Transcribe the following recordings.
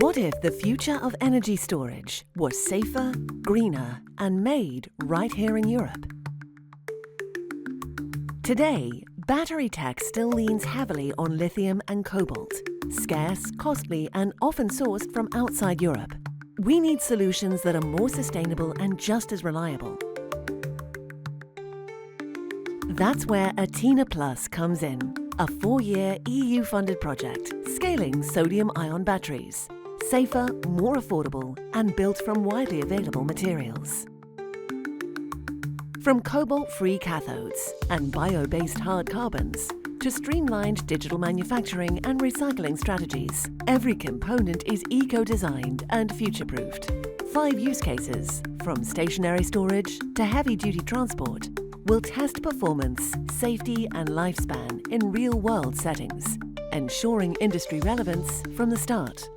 What if the future of energy storage was safer, greener, and made right here in Europe? Today, battery tech still leans heavily on lithium and cobalt, scarce, costly, and often sourced from outside Europe. We need solutions that are more sustainable and just as reliable. That's where ATENA Plus comes in, a 4-year EU-funded project scaling sodium-ion batteries, safer, more affordable, and built from widely available materials. From cobalt-free cathodes and bio-based hard carbons to streamlined digital manufacturing and recycling strategies, every component is eco-designed and future-proofed. 5 use cases, from stationary storage to heavy-duty transport, will test performance, safety, and lifespan in real-world settings, ensuring industry relevance from the start.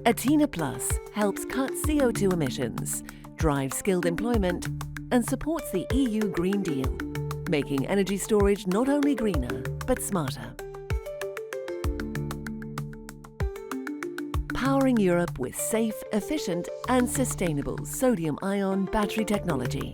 ATENA Plus helps cut CO2 emissions, drives skilled employment, and supports the EU Green Deal, making energy storage not only greener, but smarter. Powering Europe with safe, efficient, and sustainable sodium-ion battery technology.